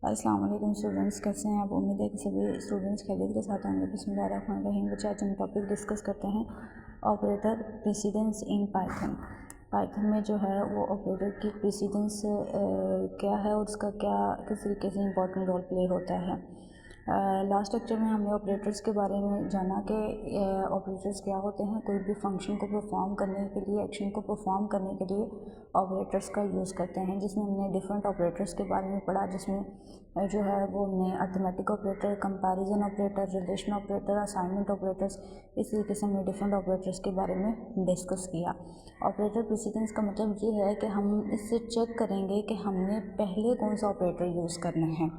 अस्सलाम वालेकुम स्टूडेंट्स, कैसे हैं आप। उम्मीद है कि सभी स्टूडेंट्स खैरियत के साथ होंगे। बिस्मिल्लाहिर्रहमानिर्रहीम। बच्चे आज हम टॉपिक डिस्कस करते हैं operator precedence in Python. Python में जो है वो ऑपरेटर की प्रेसिडेंस क्या है और उसका किस तरीके से इंपॉर्टेंट रोल प्ले होता है। लास्ट लेक्चर में हमने ऑपरेटर्स के बारे में जाना कि ऑपरेटर्स क्या होते हैं। कोई भी फंक्शन को परफॉर्म करने के लिए, एक्शन को परफॉर्म करने के लिए ऑपरेटर्स का यूज़ करते हैं, जिसमें हमने डिफरेंट ऑपरेटर्स के बारे में पढ़ा, जिसमें जो है वो हमने arithmetic operator, comparison operator, relation operator, assignment operators, इस तरीके से हमने डिफरेंट ऑपरेटर्स के बारे में डिस्कस किया। ऑपरेटर प्रेसिडेंस का मतलब ये है कि हम इससे चेक करेंगे कि हमने पहले कौन सा ऑपरेटर यूज़ करना है।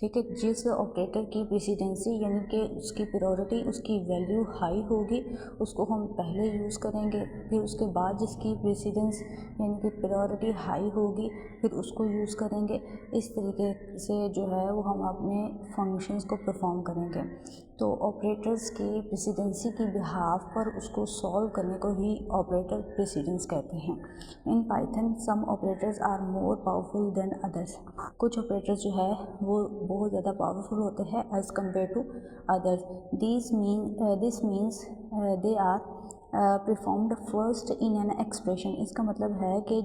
ठीक है, जिस ऑपरेटर की प्रेसिडेंसी यानी कि उसकी प्रायोरिटी, उसकी वैल्यू हाई होगी, उसको हम पहले यूज़ करेंगे। फिर उसके बाद जिसकी प्रेसिडेंस यानी कि प्रायोरिटी हाई होगी, फिर उसको यूज़ करेंगे। इस तरीके से जो है वो हम अपने फंक्शंस को परफॉर्म करेंगे। तो ऑपरेटर्स की प्रेसिडेंसी की बिहाफ पर उसको सॉल्व करने को ही ऑपरेटर प्रेसिडेंस कहते हैं। In Python some operators are more powerful than others. कुछ ऑपरेटर्स जो है वो बहुत ज़्यादा पावरफुल होते हैं as compared to others. This means they are performed first in an expression. इसका मतलब है कि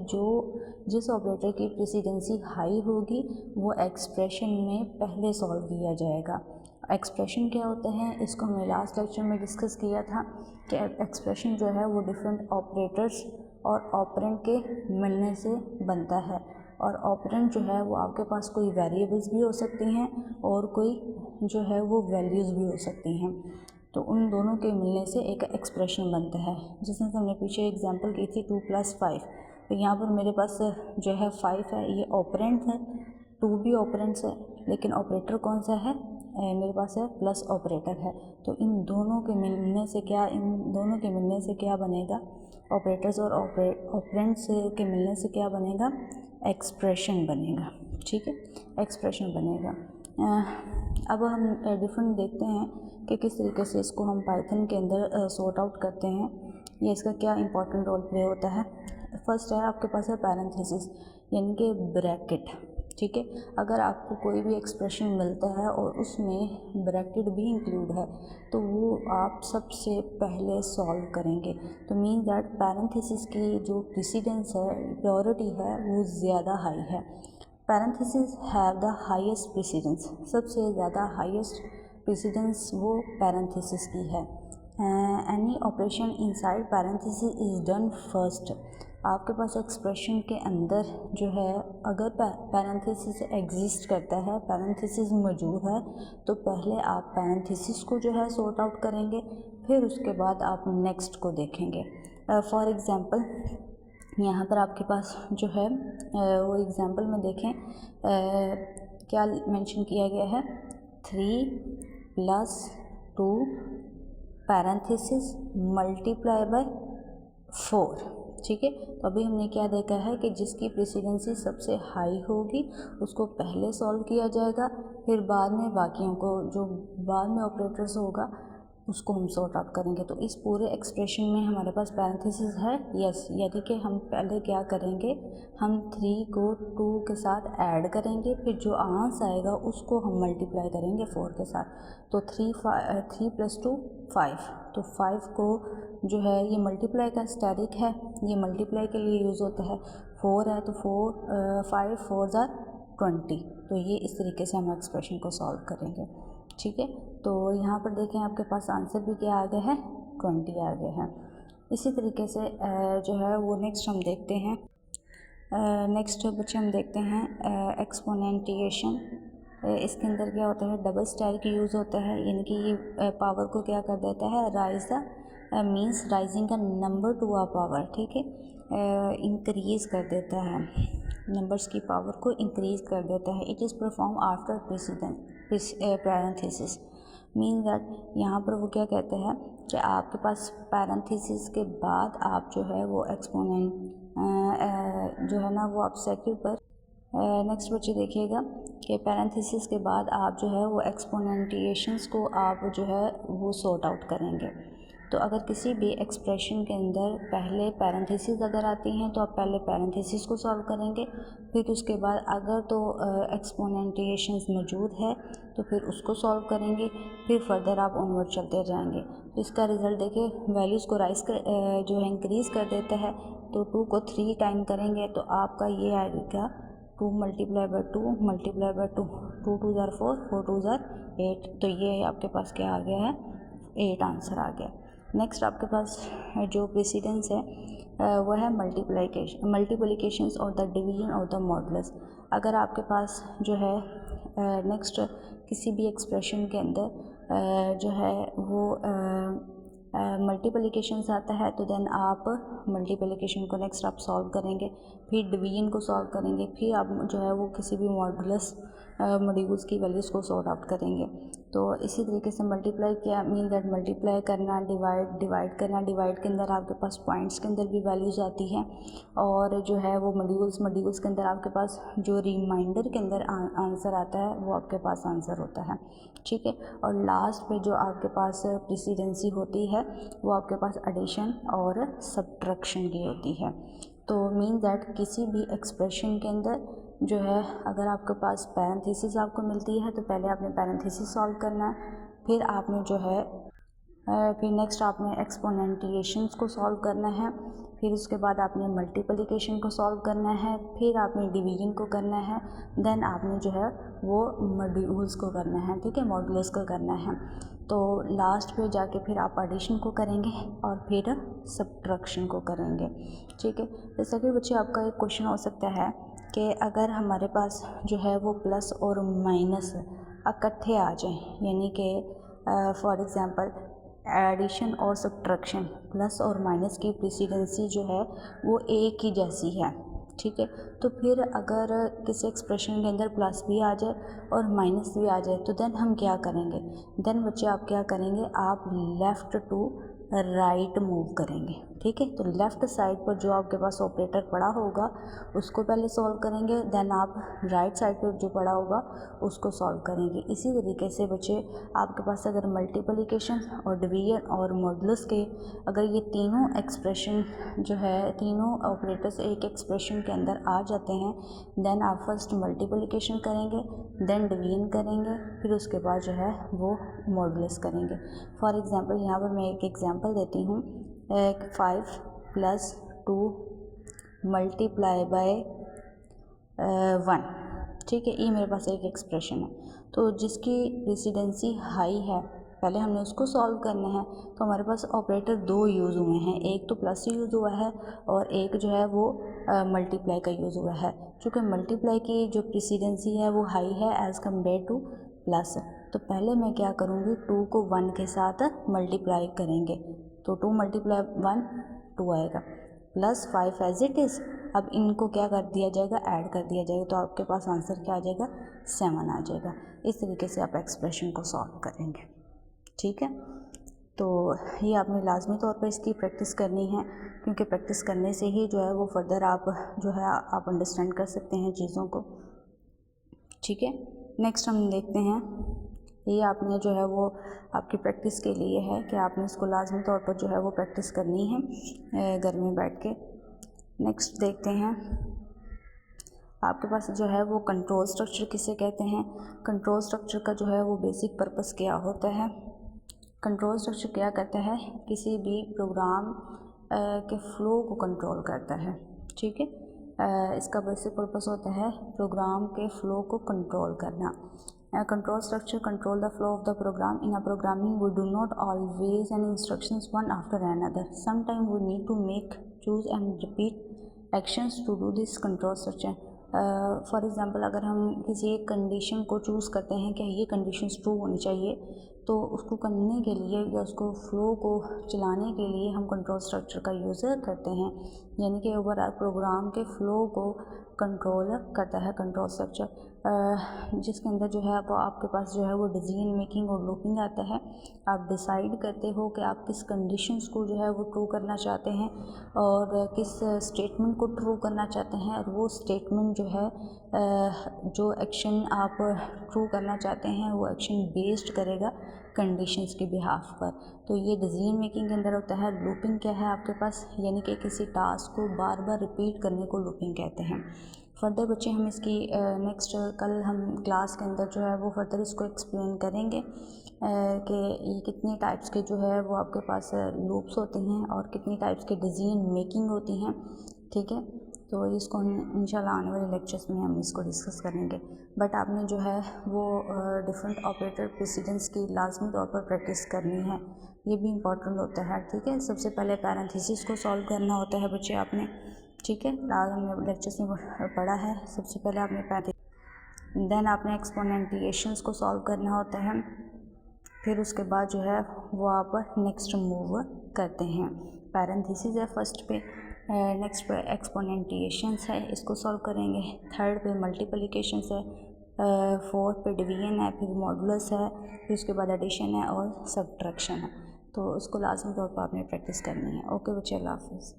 जिस ऑपरेटर की प्रेसिडेंसी हाई होगी वो एक्सप्रेशन में पहले सॉल्व किया जाएगा। एक्सप्रेशन क्या होते हैं, इसको हमने लास्ट लेक्चर में डिस्कस किया था कि एक्सप्रेशन जो है वो डिफरेंट ऑपरेटर्स और ऑपरेंड के मिलने से बनता है। और ऑपरेंड जो है वो आपके पास कोई वेरिएबल्स भी हो सकती हैं और कोई जो है वो वैल्यूज़ भी हो सकती हैं। तो उन दोनों के मिलने से एक एक्सप्रेशन बनता है, जिसमें हमने पीछे एग्जांपल की थी 2 + 5। तो यहाँ पर मेरे पास जो है 5 है, ये ऑपरेंड है, 2 भी ऑपरेंड्स है, लेकिन ऑपरेटर कौन सा है, मेरे पास है प्लस ऑपरेटर है। तो इन दोनों के मिलने से क्या बनेगा, ऑपरेटर्स और ऑपरेंड्स के मिलने से क्या बनेगा, एक्सप्रेशन बनेगा। ठीक है, एक्सप्रेशन बनेगा। अब हम डिफरेंट देखते हैं कि किस तरीके से इसको हम पाइथन के अंदर सॉर्ट आउट करते हैं, ये इसका क्या इंपॉर्टेंट रोल प्ले होता है। फर्स्ट है आपके पास है पैरेंथेसिस यानी कि ब्रैकेट। ठीक है, अगर आपको कोई भी एक्सप्रेशन मिलता है और उसमें ब्रैकेट भी इंक्लूड है तो वो आप सबसे पहले सॉल्व करेंगे। तो मीन दैट पैरेंथेसिस की जो प्रेसिडेंस है, प्रायोरिटी है, वो ज़्यादा हाई है। Parenthesis have the highest precedence, सबसे ज़्यादा हाईएस्ट प्रेसिडेंस वो पैरेंथेसिस की है। Any operation inside parenthesis is done first. आपके पास एक्सप्रेशन के अंदर जो है अगर पैरेंथेसिस एग्जिस्ट करता है, पैरेंथेसिस मौजूद है, तो पहले आप पैरेंथेसिस को जो है सॉर्ट आउट करेंगे, फिर उसके बाद आप नेक्स्ट को देखेंगे। फॉर एग्ज़ाम्पल यहाँ पर आपके पास जो है वो एग्ज़ाम्पल में देखें क्या मेंशन किया गया है, 3 + 2 पैरेंथेसिस मल्टीप्लाई बाय 4। ठीक है, तो अभी हमने क्या देखा है कि जिसकी प्रेसिडेंसी सबसे हाई होगी उसको पहले सॉल्व किया जाएगा, फिर बाद में बाकियों को, जो बाद में ऑपरेटर्स होगा, उसको हम सॉर्ट आउट करेंगे। तो इस पूरे एक्सप्रेशन में हमारे पास पैरेंथेसिस है, यस, यानी कि हम पहले क्या करेंगे, हम 3 को 2 के साथ ऐड करेंगे, फिर जो आंसर आएगा उसको हम मल्टीप्लाई करेंगे 4 के साथ। तो 3 + 2 5। तो 5 को जो है ये मल्टीप्लाई का स्टैटिक है, ये मल्टीप्लाई के लिए यूज़ होता है। 4 है तो 5 4 = 20। तो ये इस तरीके से हम एक्सप्रेशन को सॉल्व करेंगे। ठीक है, तो यहाँ पर देखें आपके पास आंसर भी क्या आ गया है, 20 आ गया है। इसी तरीके से जो है वो नेक्स्ट हम देखते हैं, नेक्स्ट बच्चे हम देखते हैं एक्सपोनेंटिएशन। इसके अंदर क्या होता है, डबल स्टार की यूज़ होता है, यानी कि ये पावर को क्या कर देता है, राइज द मीन्स राइजिंग का नंबर टू अ पावर। ठीक है, इंक्रीज़ कर देता है, नंबर्स की पावर को इंक्रीज़ कर देता है। It is perform after parenthesis. Mean that यहाँ पर वो क्या कहते हैं कि आपके पास पैरेंथेसिस के बाद आप जो है वो एक्सपोनेंट जो है ना वो आप सेकंड पर नेक्स्ट बच्चे देखिएगा कि पैरेंथेसिस के बाद आप जो है वो एक्सपोनेंटिएशंस को आप जो है वो सॉर्ट आउट करेंगे। तो अगर किसी भी एक्सप्रेशन के अंदर पहले पैरेंथेसिस अगर आती हैं तो आप पहले पैरेंथेसिस को सॉल्व करेंगे, फिर उसके बाद अगर तो एक्सपोनेंटिएशंस मौजूद है तो फिर उसको सॉल्व करेंगे, फिर फर्दर आप ऑनवर्ड चलते जाएंगे। तो इसका रिज़ल्ट देखिए, वैल्यूज़ को राइज जो है इंक्रीज़ कर देता है। तो 2 को 3 टाइम करेंगे तो आपका ये आएगा 2 मल्टीप्लाई बाई 2 मल्टीप्लाई बाई 2, 2 2 ज़ार 4, 4 2 ज़ार 8। तो ये आपके पास क्या आ गया है, 8 आंसर आ गया। नेक्स्ट आपके पास जो प्रेसिडेंस है वह है मल्टीप्लिकेशंस और द डिवीजन और द मॉडुलस। अगर आपके पास जो है नेक्स्ट किसी भी एक्सप्रेशन के अंदर जो है वो मल्टीप्लिकेशंस आता है तो देन आप मल्टीप्लिकेशन को नेक्स्ट आप सॉल्व करेंगे, फिर डिवीजन को सॉल्व करेंगे, फिर आप जो है वो किसी भी मॉडुलस मॉड्यूल्स की वैल्यूज़ को सॉर्ट आउट करेंगे। तो इसी तरीके से मल्टीप्लाई क्या मीन दैट मल्टीप्लाई करना, डिवाइड करना। डिवाइड के अंदर आपके पास पॉइंट्स के अंदर भी वैल्यूज़ आती हैं, और जो है वो मॉड्यूल्स के अंदर आपके पास जो रिमाइंडर के अंदर आंसर आता है वो आपके पास आंसर होता है, ठीक है। और लास्ट पे जो आपके पास प्रेसिडेंसी होती है वो आपके पास एडिशन और सब्ट्रैक्शन की होती है। तो मीन दैट किसी भी एक्सप्रेशन के अंदर जो है अगर आपके पास पैरेंथेसिस आपको मिलती है तो पहले आपने पैरेंथेसिस सॉल्व करना है, फिर आपने जो है फिर नेक्स्ट आपने एक्सपोनेंटिएशंस को सॉल्व करना है, फिर उसके बाद आपने मल्टीप्लिकेशन को सॉल्व करना है, फिर आपने डिवीजन को करना है, देन आपने जो है वो मॉड्यूल्स को करना है, ठीक है, मॉड्यूल्स को करना है। तो लास्ट पे जाके फिर आप एडिशन को करेंगे और फिर सब्ट्रैक्शन को करेंगे, ठीक है। जैसा कि बच्चे आपका एक क्वेश्चन हो सकता है कि अगर हमारे पास जो है वो प्लस और माइनस इकट्ठे आ जाएं, यानी कि फॉर एग्ज़ाम्पल एडिशन और सब्ट्रैक्शन, प्लस और माइनस की प्रेसिडेंसी जो है वो एक ही जैसी है, ठीक है। तो फिर अगर किसी एक्सप्रेशन के अंदर प्लस भी आ जाए और माइनस भी आ जाए तो देन हम क्या करेंगे, देन बच्चे आप क्या करेंगे, आप लेफ़्ट टू राइट मूव करेंगे, ठीक है। तो लेफ़्ट साइड पर जो आपके पास ऑपरेटर पड़ा होगा उसको पहले सॉल्व करेंगे, देन आप राइट साइड पर जो पड़ा होगा उसको सॉल्व करेंगे। इसी तरीके से बच्चे आपके पास अगर मल्टीप्लिकेशन और डिवीजन और मॉडुलस के अगर ये तीनों एक्सप्रेशन जो है, तीनों ऑपरेटर्स एक एक्सप्रेशन के अंदर आ जाते हैं, देन आप फर्स्ट मल्टीप्लिकेशन करेंगे, देन डिवीजन करेंगे, फिर उसके बाद जो है वो मॉडुलस करेंगे। फॉर एग्ज़ाम्पल यहाँ पर मैं एक एग्ज़ाम्पल देती हूँ, 5 + 2 मल्टीप्लाई बाय 1, ठीक है। ये मेरे पास एक एक्सप्रेशन है, तो जिसकी प्रेसिडेंसी हाई है पहले हमने उसको सॉल्व करना है। तो हमारे पास ऑपरेटर 2 यूज़ हुए हैं, एक तो प्लस यूज़ हुआ है और एक जो है वो मल्टीप्लाई का यूज़ हुआ है। चूँकि मल्टीप्लाई की जो प्रेसिडेंसी है वो हाई है एज़ कम्पेयर टू प्लस, तो पहले मैं क्या करूँगी, 2 को 1 के साथ मल्टीप्लाई करेंगे, तो 2 × 1 2 आएगा, प्लस 5 एज इट इज़। अब इनको क्या कर दिया जाएगा, ऐड कर दिया जाएगा, तो आपके पास आंसर क्या आ जाएगा, 7 आ जाएगा। इस तरीके से आप एक्सप्रेशन को सॉल्व करेंगे, ठीक है। तो ये आपने लाजमी तौर पर इसकी प्रैक्टिस करनी है, क्योंकि प्रैक्टिस करने से ही जो है वो फर्दर आप जो है आप अंडरस्टैंड कर सकते हैं चीज़ों को, ठीक है। नेक्स्ट हम देखते हैं, ये आपने जो है वो आपकी प्रैक्टिस के लिए है कि आपने इसको लाजमी तौर पर जो है वो प्रैक्टिस करनी है घर में बैठ के। नेक्स्ट देखते हैं, आपके पास जो है वो कंट्रोल स्ट्रक्चर किसे कहते हैं। कंट्रोल स्ट्रक्चर का जो है वो बेसिक पर्पस क्या होता है, कंट्रोल स्ट्रक्चर क्या करता है, किसी भी प्रोग्राम के फ़्लो को कंट्रोल करता है, ठीक है। इसका बेसिक पर्पस होता है प्रोग्राम के फ़्लो को कंट्रोल करना। Control structure control the flow of the program. In a programming we do not always an instructions one after another, sometime we need to make, choose and repeat actions to do this control structure. For example अगर हम किसी एक condition को choose करते हैं कि ये conditions true होनी चाहिए, तो उसको करने के लिए या उसको फ्लो को चलाने के लिए हम कंट्रोल स्ट्रक्चर का यूज़ करते हैं, यानी कि ओवरऑल प्रोग्राम के फ़्लो को कंट्रोल करता है कंट्रोल स्ट्रक्चर। जिसके अंदर जो है वो आपके पास जो है वो डिसीजन मेकिंग और लूपिंग आता है। आप डिसाइड करते हो कि आप किस कंडीशंस को जो है वो ट्रू करना चाहते हैं और किस स्टेटमेंट को ट्रू करना चाहते हैं, और वो स्टेटमेंट जो है जो एक्शन आप ट्रू करना चाहते हैं वो एक्शन बेस्ड करेगा कंडीशंस के बिहाफ पर। तो ये डिसीजन मेकिंग के अंदर होता है। लूपिंग क्या है आपके पास, यानी कि किसी टास्क को बार बार रिपीट करने को लूपिंग कहते हैं। फर्दर बच्चे हम इसकी नेक्स्ट कल हम क्लास के अंदर जो है वो फर्दर इसको एक्सप्लेन करेंगे कि ये कितनी टाइप्स के जो है वो आपके पास लूप्स होते हैं और कितनी टाइप्स के डिसीजन मेकिंग होती हैं। ठीक है, तो इसको हम इंशाल्लाह आने वाले लेक्चर्स में हम इसको डिस्कस करेंगे। बट आपने जो है वो डिफरेंट ऑपरेटर प्रेसिडेंस की लाजमी तौर पर प्रैक्टिस करनी है, ये भी इम्पोर्टेंट होता है। ठीक है, सबसे पहले पैरेंथेसिस को सॉल्व करना होता है बच्चे आपने। ठीक है, आज हमने लेक्चर्स में पढ़ा है। सबसे पहले आपने देन आपने एक्सपोनेंटिएशंस को सॉल्व करना होता है, फिर उसके बाद जो है वो आप नेक्स्ट मूव करते हैं। पैरेंथेसिस है फर्स्ट पे, नेक्स्ट पे एक्सपोनेंटिएशंस है, इसको सॉल्व करेंगे। थर्ड पे मल्टीप्लिकेशंस है, फोर्थ पे डिवीजन है, फिर मॉडुलस है, फिर उसके बाद एडिशन है और सब्ट्रैक्शन है। तो उसको लाजमी तौर पर आपने प्रैक्टिस करनी है। ओके बच्चे, अल्लाह हाफिज़।